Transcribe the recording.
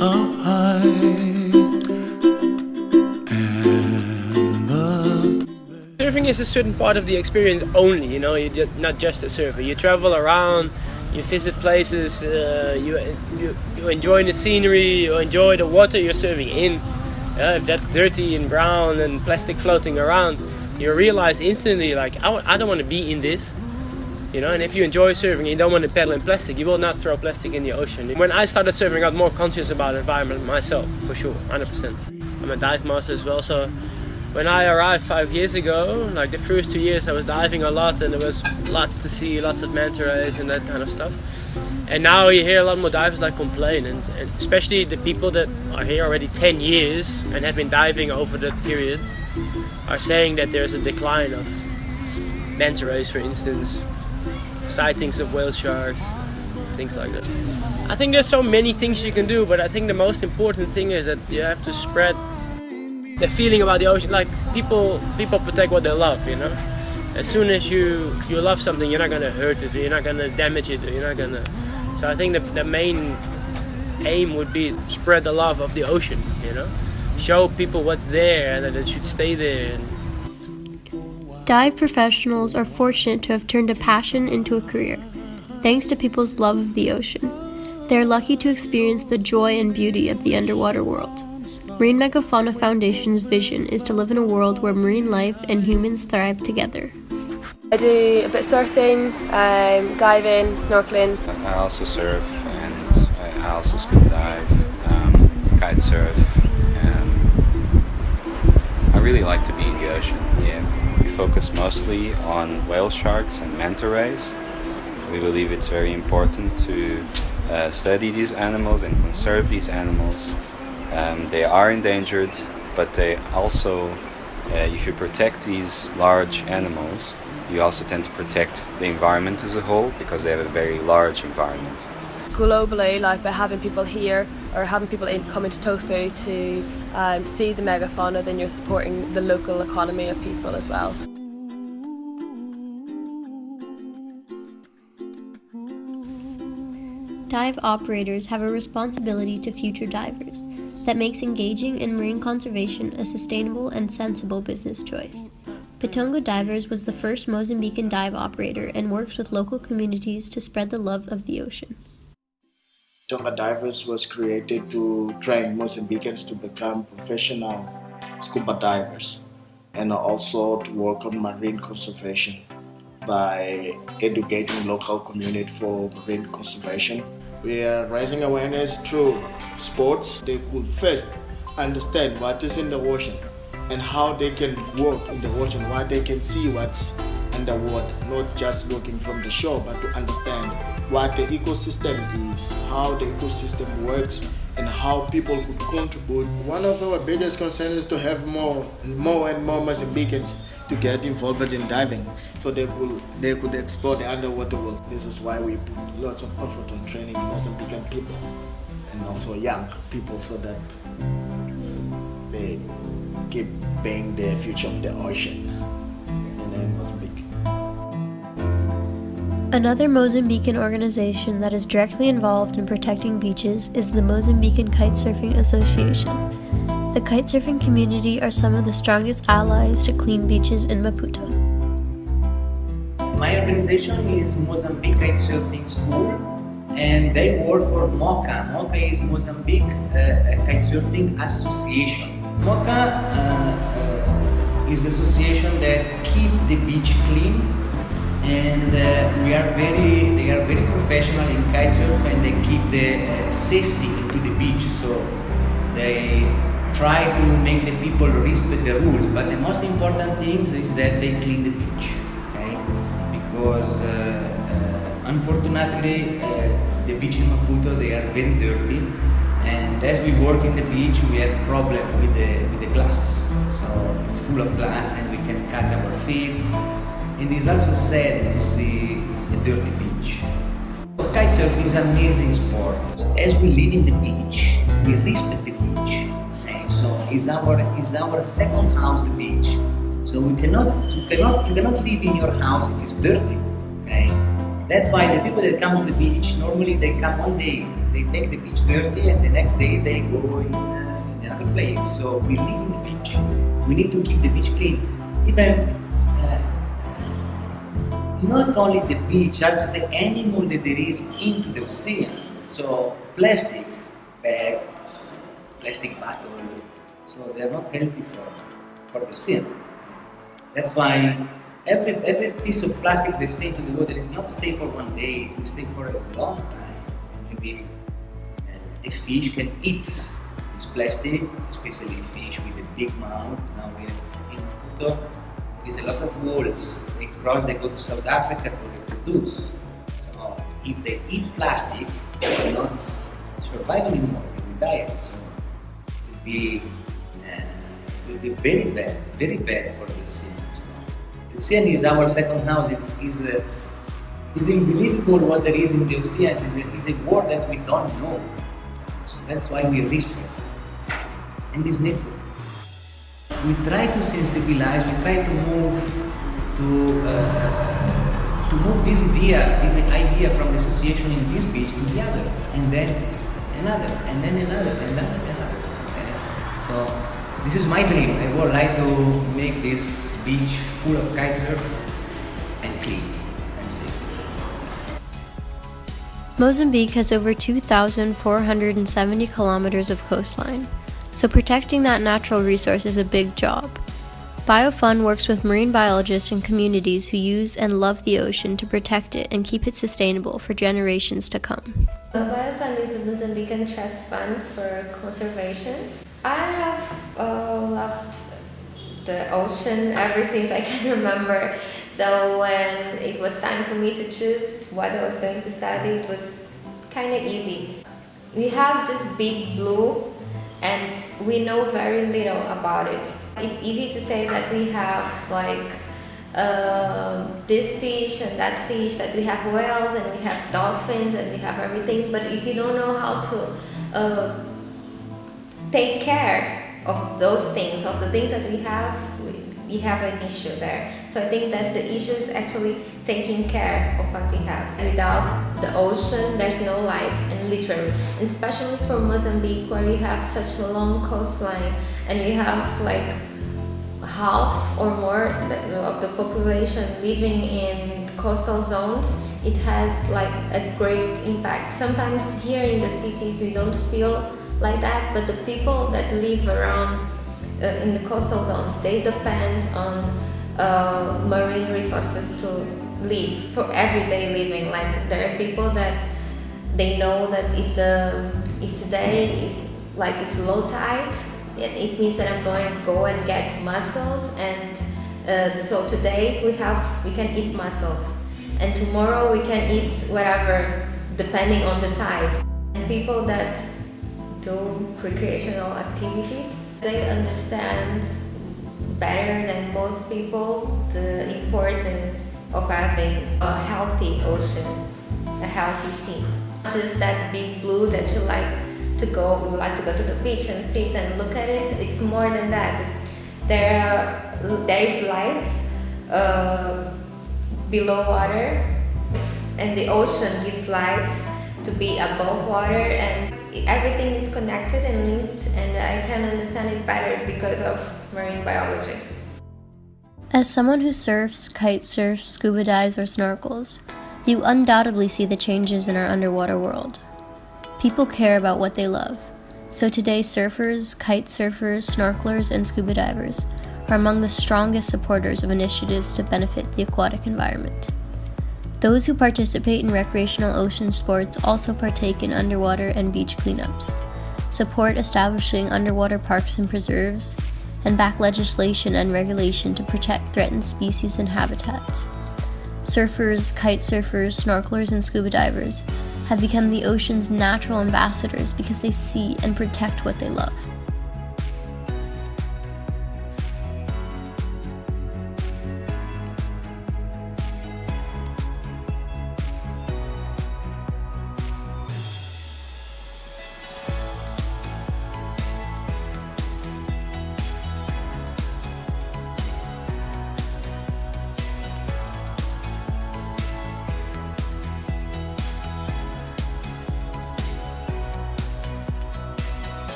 up high, and Surfing is a certain part of the experience only, you know, you're not just a surfer. You travel around, you visit places, you enjoy the scenery, you enjoy the water you're surfing in. If that's dirty and brown and plastic floating around, you realize instantly, like, I don't want to be in this. You know, and if you enjoy surfing and you don't want to paddle in plastic, you will not throw plastic in the ocean. When I started surfing, I got more conscious about the environment myself, for sure, 100%. I'm a dive master as well, so when I arrived 5 years ago, like the first 2 years I was diving a lot and there was lots to see, lots of manta rays and that kind of stuff. And now you hear a lot more divers like complain, and especially the people that are here already 10 years and have been diving over that period are saying that there's a decline of manta rays, for instance, sightings of whale sharks, things like that. I think there's so many things you can do, but I think the most important thing is that you have to spread the feeling about the ocean. Like, people protect what they love, you know. As soon as you love something, you're not gonna hurt it, you're not gonna damage it, you're not gonna. So I think the main aim would be spread the love of the ocean, you know. Show people what's there and that it should stay there. Dive professionals are fortunate to have turned a passion into a career, thanks to people's love of the ocean. They are lucky to experience the joy and beauty of the underwater world. Marine Megafauna Foundation's vision is to live in a world where marine life and humans thrive together. I do a bit of surfing, diving, snorkeling. I also surf, and I also scuba dive, kite surf, and I really like to be in the ocean. Yeah, we focus mostly on whale sharks and manta rays. We believe it's very important to study these animals and conserve these animals. They are endangered, but they also, if you protect these large animals, you also tend to protect the environment as a whole, because they have a very large environment. Globally, like by having people here or having people coming to Tofu to see the megafauna, then you're supporting the local economy of people as well. Dive operators have a responsibility to future divers that makes engaging in marine conservation a sustainable and sensible business choice. Pitongo Divers was the first Mozambican dive operator and works with local communities to spread the love of the ocean. Pitongo Divers was created to train Mozambicans to become professional scuba divers and also to work on marine conservation by educating local community for marine conservation. We are raising awareness through sports. They could first understand what is in the ocean and how they can work in the ocean, what they can see what's underwater, not just looking from the shore, but to understand what the ecosystem is, how the ecosystem works, and how people could contribute. One of our biggest concerns is to have more and more Mozambicans to get involved in diving, so they could explore the underwater world. This is why we put lots of effort on training Mozambican people and also young people, so that they keep being the future of the ocean in Mozambique. Another Mozambican organization that is directly involved in protecting beaches is the Mozambican Kitesurfing Association. The kitesurfing community are some of the strongest allies to clean beaches in Maputo. My organization is Mozambique Kitesurfing School, and they work for MOCA. MOCA is Mozambique Kitesurfing Association. MOCA is the association that keep the beach clean, and they are very professional in kitesurf, and they keep the safety into the beach. So they try to make the people respect the rules, but the most important thing is that they clean the beach, okay? Because unfortunately the beach in Maputo, they are very dirty, and as we work in the beach we have problem with the glass, so it's full of glass and we can cut our feet, and it's also sad to see a dirty beach. So kitesurf is an amazing sport. As we live in the beach, we respect the beach. So it's our second house, the beach. So you cannot live in your house if it's dirty. Okay? That's why the people that come on the beach, normally they come one day, they make the beach dirty, and the next day they go in another place. So we live in the beach. We need to keep the beach clean. Even not only the beach, also the animal that there is into the ocean. So plastic bag, plastic bottle, so they are not healthy for the ocean. That's why every piece of plastic that stays into the water is not stay for one day, it will stay for a long time. And maybe a fish can eat this plastic, especially fish with a big mouth. Now we are in Puto, there is a lot of wolves. They go to South Africa to reproduce. So if they eat plastic, they will not survive anymore, they will die. So it will be very bad for the ocean. The ocean is our second house. It's unbelievable what there is in the ocean. It's a world that we don't know. So that's why we respect. And this network. We try to sensibilize, we try to move this idea from the association in this beach to the other, and then another, and then another, and then another. Okay? So this is my dream. I would like to make this beach full of kitesurf and clean and safe. Mozambique has over 2,470 kilometers of coastline, so protecting that natural resource is a big job. BioFun works with marine biologists and communities who use and love the ocean to protect it and keep it sustainable for generations to come. BioFun is a Mozambican trust fund for conservation. I have loved the ocean ever since I can remember. So when it was time for me to choose what I was going to study, it was kind of easy. We have this big blue and we know very little about it. It's easy to say that we have like this fish and that fish, that we have whales and we have dolphins and we have everything, but if you don't know how to take care of those things, of the things that we have an issue there. So I think that the issue is actually taking care of what we have. Without the ocean, there's no life, and literally, and especially for Mozambique, where we have such a long coastline, and we have like half or more of the population living in coastal zones. It has like a great impact. Sometimes here in the cities we don't feel like that, but the people that live around in the coastal zones, they depend on marine resources to live, for everyday living. Like there are people that they know that if today is like it's low tide, it means that I'm going to go and get mussels, and so today we can eat mussels, and tomorrow we can eat whatever depending on the tide. And people that do recreational activities, they understand better than most people the importance of having a healthy ocean, a healthy sea. Not just that big blue that you like to go, we like to go to the beach and sit and look at it. It's more than that. There is life below water, and the ocean gives life to be above water, and everything is connected and linked, and I can understand it better because of marine biology. As someone who surfs, kite surfs, scuba dives, or snorkels, you undoubtedly see the changes in our underwater world. People care about what they love, so today surfers, kite surfers, snorkelers, and scuba divers are among the strongest supporters of initiatives to benefit the aquatic environment. Those who participate in recreational ocean sports also partake in underwater and beach cleanups, support establishing underwater parks and preserves, and back legislation and regulation to protect threatened species and habitats. Surfers, kite surfers, snorkelers, and scuba divers have become the ocean's natural ambassadors because they see and protect what they love.